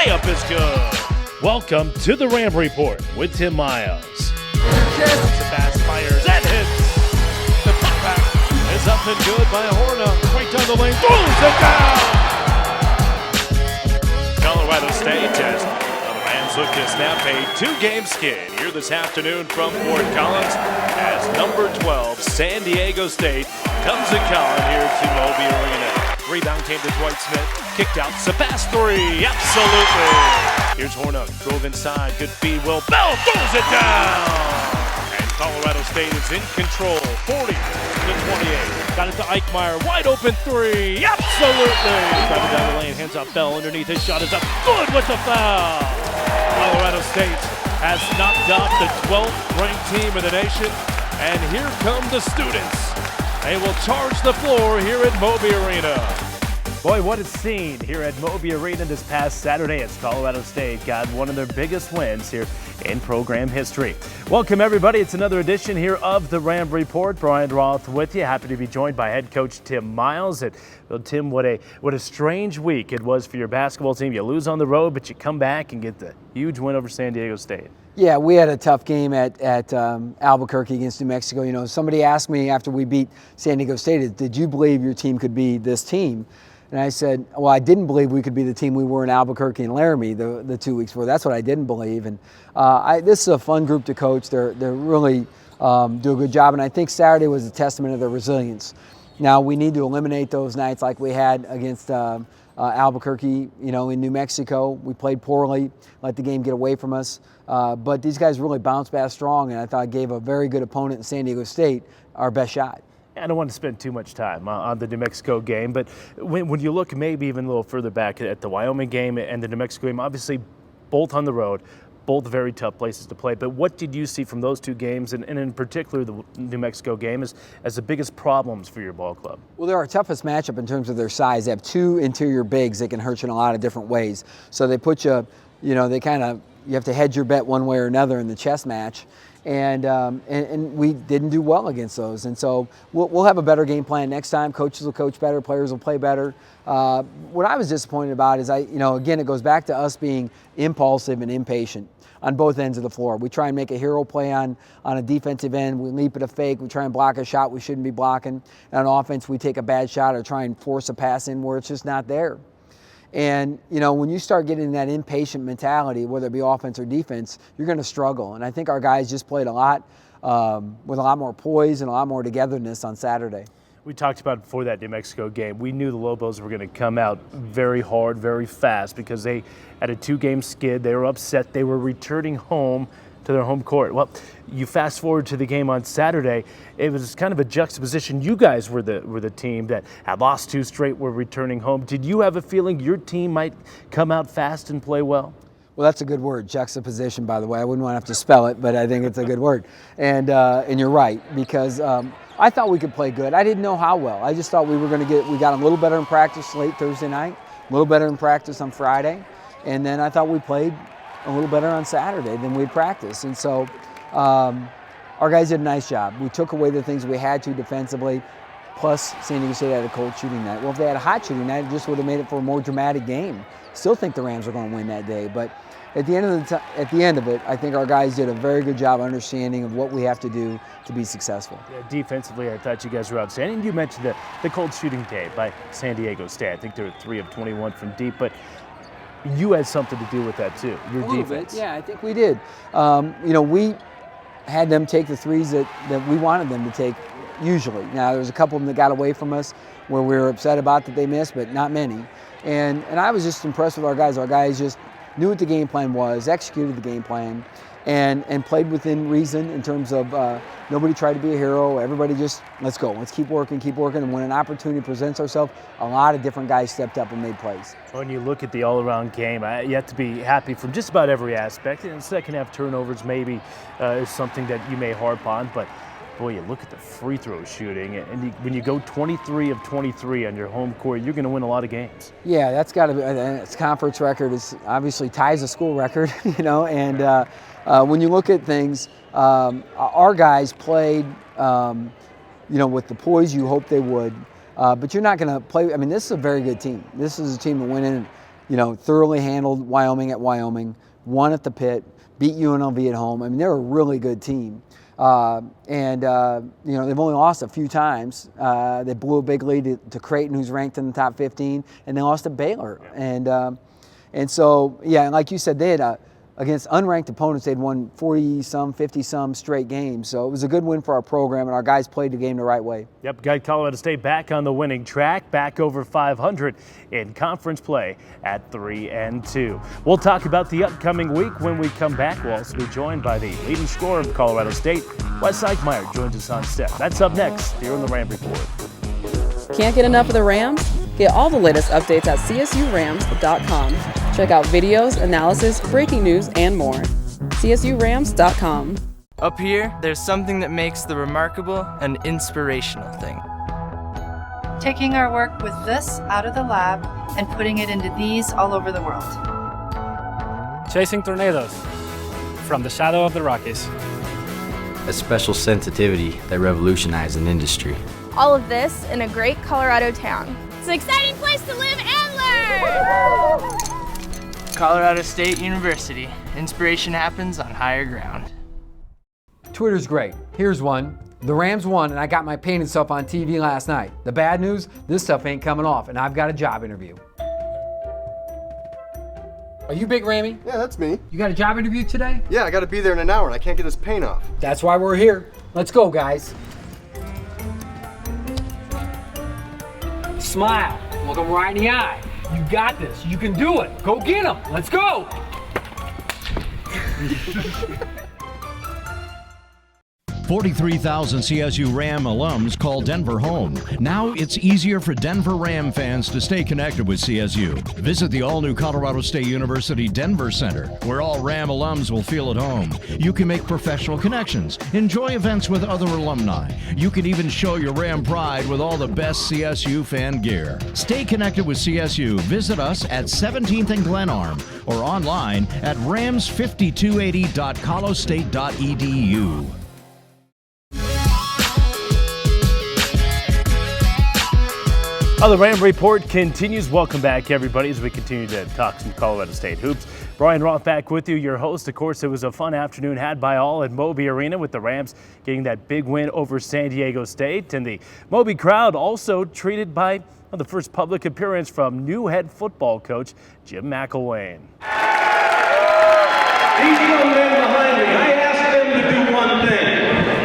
layup is good. Welcome to the Ram Report with Tim Miles. Sebastian fires and hits. The putback is up and good by Horna. Right down the lane, throws it down. Colorado State as the Rams look to snap a two-game skid here this afternoon from Fort Collins as number 12 San Diego State comes to Collins here to Moby Arena. Rebound came to Dwight Smith, kicked out, Sebastian three, absolutely. Here's Horna, drove inside, good feed, Will Bell throws it down. And Colorado State is in control, 40-28. Got it to Eikmeier, wide open three, absolutely. Driving down the lane, hands up Bell underneath, his shot is up, good with the foul. Colorado State has knocked off the 12th ranked team in the nation, and here come the students. They will charge the floor here at Moby Arena. Boy, what a scene here at Moby Arena this past Saturday as Colorado State got one of their biggest wins here in program history. Welcome, everybody. It's another edition here of the Ram Report. Brian Roth with you. Happy to be joined by head coach Tim Miles. And, well, Tim, what a strange week it was for your basketball team. You lose on the road, but you come back and get the huge win over San Diego State. Yeah, we had a tough game at Albuquerque against New Mexico. You know, somebody asked me after we beat San Diego State, did you believe your team could be this team? And I said, well, I didn't believe we could be the team we were in Albuquerque and Laramie the 2 weeks before. That's what I didn't believe. And this is a fun group to coach. They're really do a good job. And I think Saturday was a testament of their resilience. Now, we need to eliminate those nights like we had against Albuquerque, in New Mexico. We played poorly, let the game get away from us. But these guys really bounced back strong, and I thought gave a very good opponent in San Diego State our best shot. I don't want to spend too much time on the New Mexico game, but when you look maybe even a little further back at the Wyoming game and the New Mexico game, obviously both on the road, both very tough places to play. But what did you see from those two games, and in particular the New Mexico game, as the biggest problems for your ball club? Well, they're our toughest matchup in terms of their size. They have two interior bigs that can hurt you in a lot of different ways. So they put you, you have to hedge your bet one way or another in the chess match. And we didn't do well against those. And so we'll have a better game plan next time. Coaches will coach better, players will play better. What I was disappointed about is again, it goes back to us being impulsive and impatient on both ends of the floor. We try and make a hero play on a defensive end. We leap at a fake. We try and block a shot we shouldn't be blocking. And on offense, we take a bad shot or try and force a pass in where it's just not there. And, when you start getting that impatient mentality, whether it be offense or defense, you're going to struggle. And I think our guys just played a lot with a lot more poise and a lot more togetherness on Saturday. We talked about before that New Mexico game. We knew the Lobos were going to come out very hard, very fast because they had a two-game skid. They were upset. They were returning home to their home court. Well, you fast forward to the game on Saturday, it was kind of a juxtaposition. You guys were the team that had lost two straight, were returning home. Did you have a feeling your team might come out fast and play well? Well, that's a good word, juxtaposition, by the way. I wouldn't want to have to spell it, but I think it's a good word. And you're right, because I thought we could play good. I didn't know how well. I just thought we got a little better in practice late Thursday night, a little better in practice on Friday, and then I thought we played a little better on Saturday than we'd practiced. And so our guys did a nice job. We took away the things we had to defensively, plus San Diego State had a cold shooting night. Well, if they had a hot shooting night, it just would have made it for a more dramatic game. Still think the Rams are going to win that day, but at the end of it, I think our guys did a very good job understanding of what we have to do to be successful. Yeah, defensively, I thought you guys were outstanding. You mentioned the cold shooting day by San Diego State. I think they were 3 of 21 from deep, but you had something to do with that too, your defense. Yeah, I think we did. We had them take the threes that we wanted them to take usually. Now, there was a couple of them that got away from us where we were upset about that they missed, but not many. And I was just impressed with our guys. Our guys just knew what the game plan was, executed the game plan, and played within reason in terms of nobody tried to be a hero. Everybody just, let's go. Let's keep working. And when an opportunity presents ourselves, a lot of different guys stepped up and made plays. When you look at the all-around game, you have to be happy from just about every aspect. And second half turnovers maybe is something that you may harp on, but boy, you look at the free throw shooting, and when you go 23 of 23 on your home court, you're going to win a lot of games. Yeah, that's got to be. It's conference record. It's obviously ties a school record, And when you look at things, our guys played, with the poise you hope they would. But you're not going to play. I mean, this is a very good team. This is a team that went in. thoroughly handled Wyoming at Wyoming, won at the pit, beat UNLV at home. I mean, they're a really good team. They've only lost a few times. They blew a big lead to Creighton, who's ranked in the top 15, and they lost to Baylor. Yeah. And like you said, they had against unranked opponents, they'd won 40-some, 50-some straight games. So it was a good win for our program, and our guys played the game the right way. Yep, got Colorado State back on the winning track, back over 500 in conference play at 3-2. We'll talk about the upcoming week when we come back. We'll also be joined by the leading scorer of Colorado State, Wes Eikmeier, joins us on step. That's up next here on the Ram Report. Can't get enough of the Rams? Get all the latest updates at csurams.com. Check out videos, analysis, breaking news, and more. csurams.com. Up here, there's something that makes the remarkable an inspirational thing. Taking our work with this out of the lab and putting it into these all over the world. Chasing tornadoes from the shadow of the Rockies. A special sensitivity that revolutionized an industry. All of this in a great Colorado town. It's an exciting place to live and learn! Colorado State University. Inspiration happens on higher ground. Twitter's great. Here's one. The Rams won, and I got my painted stuff on TV last night. The bad news, this stuff ain't coming off, and I've got a job interview. Are you Big Rammy? Yeah, that's me. You got a job interview today? Yeah, I gotta be there in an hour and I can't get this paint off. That's why we're here. Let's go, guys. Smile. Look them right in the eye. You got this. You can do it. Go get them. Let's go. 43,000 CSU Ram alums call Denver home. Now it's easier for Denver Ram fans to stay connected with CSU. Visit the all-new Colorado State University Denver Center, where all Ram alums will feel at home. You can make professional connections, enjoy events with other alumni. You can even show your Ram pride with all the best CSU fan gear. Stay connected with CSU. Visit us at 17th and Glenarm or online at rams5280.colostate.edu. The Ram Report continues. Welcome back, everybody, as we continue to talk some Colorado State hoops. Brian Roth back with you, your host. Of course, it was a fun afternoon had by all at Moby Arena with the Rams getting that big win over San Diego State. And the Moby crowd also treated by the first public appearance from new head football coach Jim McElwain. These young men behind me, I asked them to do one thing.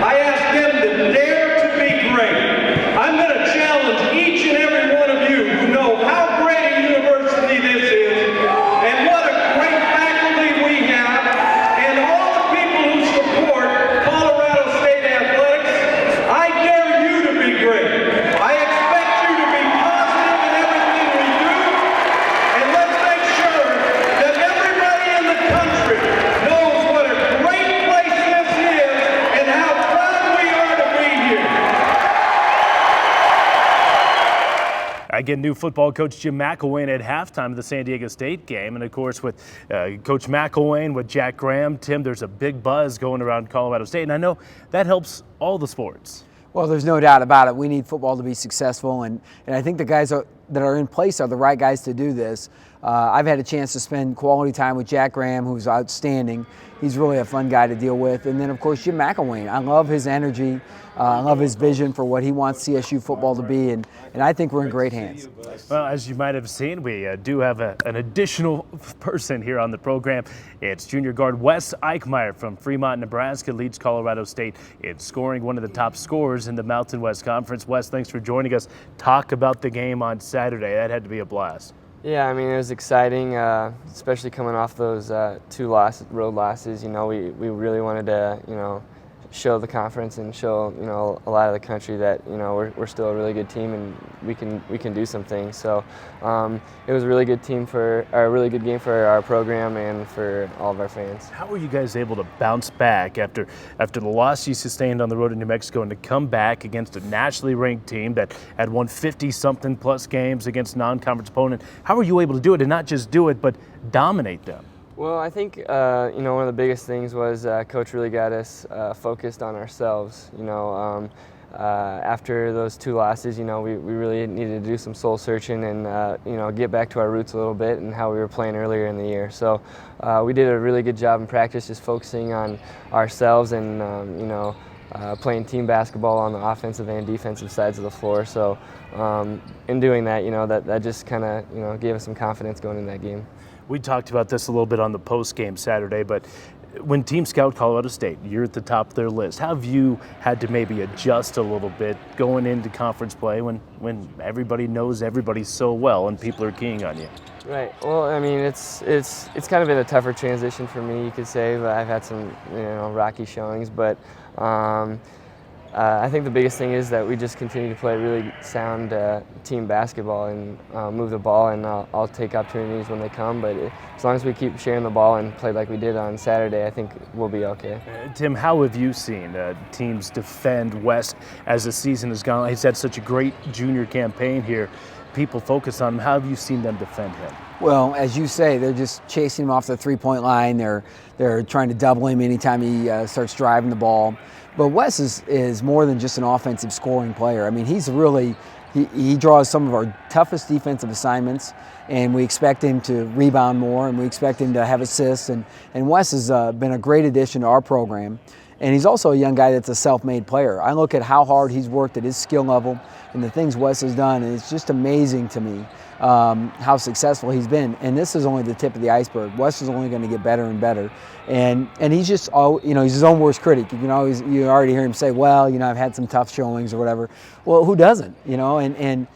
I asked them to dare to be great. I'm going to challenge each and every one of you who know how great a university this is and what a great faculty we have and all the people who support Colorado State athletics. I dare you to be great. I expect you to be positive in everything we do, and let's make sure that everybody in the country knows what a great place this is and how proud we are to be here. Again, new football coach Jim McElwain at halftime of the San Diego State game. And, of course, with Coach McElwain, with Jack Graham, Tim, there's a big buzz going around Colorado State. And I know that helps all the sports. Well, there's no doubt about it. We need football to be successful, and I think the guys that are in place are the right guys to do this. I've had a chance to spend quality time with Jack Graham, who's outstanding. He's really a fun guy to deal with. And then, of course, Jim McElwain. I love his energy. I love his vision for what he wants CSU football to be, and I think we're in great hands. Well, as you might have seen, we do have an additional person here on the program. It's junior guard Wes Eikmeier from Fremont, Nebraska, leads Colorado State in scoring, one of the top scorers in the Mountain West Conference. Wes, thanks for joining us. Talk about the game on Saturday. That had to be a blast. Yeah, I mean, it was exciting, especially coming off those two road losses. You know, we really wanted to, show the conference and show, a lot of the country that, we're still a really good team and we can do some things. So it was a really good game for our program and for all of our fans. How were you guys able to bounce back after the loss you sustained on the road in New Mexico and to come back against a nationally ranked team that had won 50-something plus games against non-conference opponent? How were you able to do it, and not just do it, but dominate them? Well, I think one of the biggest things was Coach really got us focused on ourselves. after those 2 losses, you know, we really needed to do some soul searching and, you know, get back to our roots a little bit and how we were playing earlier in the year. So we did a really good job in practice, just focusing on ourselves and, you know, playing team basketball on the offensive and defensive sides of the floor. So in doing that, you know, that just kind of, you know, gave us some confidence going into that game. We talked about this a little bit on the post game Saturday, but when Team Scout Colorado State, you're at the top of their list. How have you had to maybe adjust a little bit going into conference play when everybody knows everybody so well and people are keying on you? Right. Well, I mean, it's kind of been a tougher transition for me, you could say. But I've had some, you know, rocky showings, but I think the biggest thing is that we just continue to play really sound team basketball and move the ball, and I'll take opportunities when they come, but as long as we keep sharing the ball and play like we did on Saturday, I think we'll be okay. Tim, how have you seen teams defend Wes as the season has gone? He's had such a great junior campaign here. People focus on him. How have you seen them defend him? Well, as you say, they're just chasing him off the three-point line. They're trying to double him anytime he starts driving the ball. But Wes is more than just an offensive scoring player. I mean, he's really, he draws some of our toughest defensive assignments, and we expect him to rebound more, and we expect him to have assists. And Wes has been a great addition to our program. And he's also a young guy that's a self-made player. I look at how hard he's worked at his skill level and the things Wes has done, and it's just amazing to me how successful he's been. And this is only the tip of the iceberg. Wes is only going to get better and better. And he's just, you know, he's his own worst critic. You know, you already hear him say, well, you know, I've had some tough showings or whatever. Well, who doesn't, you know? And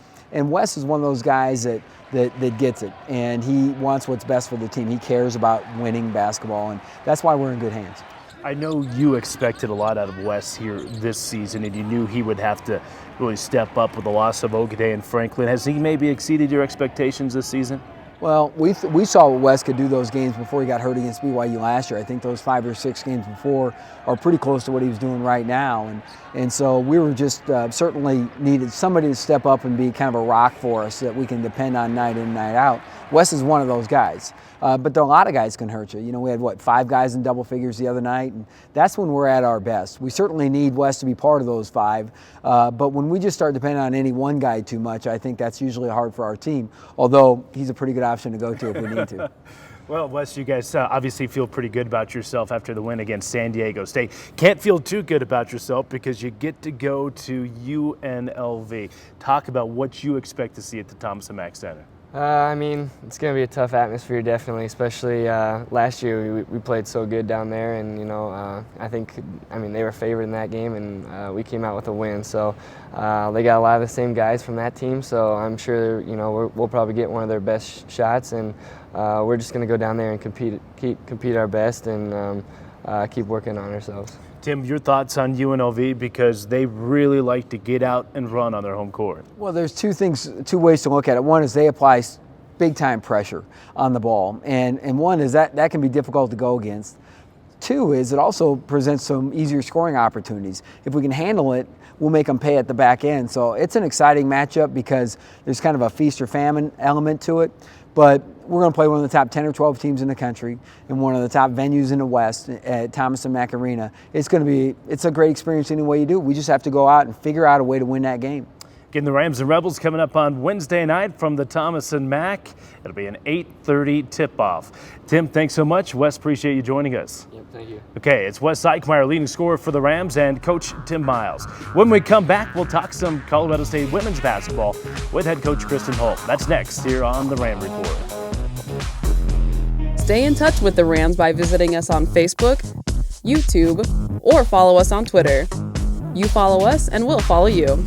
Wes is one of those guys that gets it, and he wants what's best for the team. He cares about winning basketball, and that's why we're in good hands. I know you expected a lot out of Wes here this season, and you knew he would have to really step up with the loss of Ogade and Franklin. Has he maybe exceeded your expectations this season? Well, we saw what Wes could do those games before he got hurt against BYU last year. I think those 5 or 6 games before are pretty close to what he was doing right now. And so we were just certainly needed somebody to step up and be kind of a rock for us that we can depend on night in, night out. Wes is one of those guys. But there are a lot of guys can hurt you. You know, we had, 5 guys in double figures the other night, and that's when we're at our best. We certainly need Wes to be part of those 5, but when we just start depending on any one guy too much, I think that's usually hard for our team, although he's a pretty good option to go to if we need to. Well, Wes, you guys obviously feel pretty good about yourself after the win against San Diego State. Can't feel too good about yourself because you get to go to UNLV. Talk about what you expect to see at the Thomas & Mack Center. I mean, it's going to be a tough atmosphere, definitely, especially last year we played so good down there, and, you know, I mean, they were favored in that game, and we came out with a win. So they got a lot of the same guys from that team, so I'm sure, you know, we'll probably get one of their best shots, and we're just going to go down there and compete our best and keep working on ourselves. Tim, your thoughts on UNLV, because they really like to get out and run on their home court? Well, there's two ways to look at it. One is they apply big time pressure on the ball, and one is that can be difficult to go against. 2 is it also presents some easier scoring opportunities. If we can handle it, we'll make them pay at the back end. So it's an exciting matchup because there's kind of a feast or famine element to it. But we're going to play one of the top 10 or 12 teams in the country in one of the top venues in the West at Thomas & Mack Arena. It's a great experience any way you do. We just have to go out and figure out a way to win that game. Again, the Rams and Rebels coming up on Wednesday night from the Thomas & Mack. It'll be an 8:30 tip-off. Tim, thanks so much. Wes, appreciate you joining us. Yep, thank you. Okay, it's Wes Eikmeier, leading scorer for the Rams, and Coach Tim Miles. When we come back, we'll talk some Colorado State women's basketball with head coach Kristen Holt. That's next here on the Ram Report. Stay in touch with the Rams by visiting us on Facebook, YouTube, or follow us on Twitter. You follow us and we'll follow you.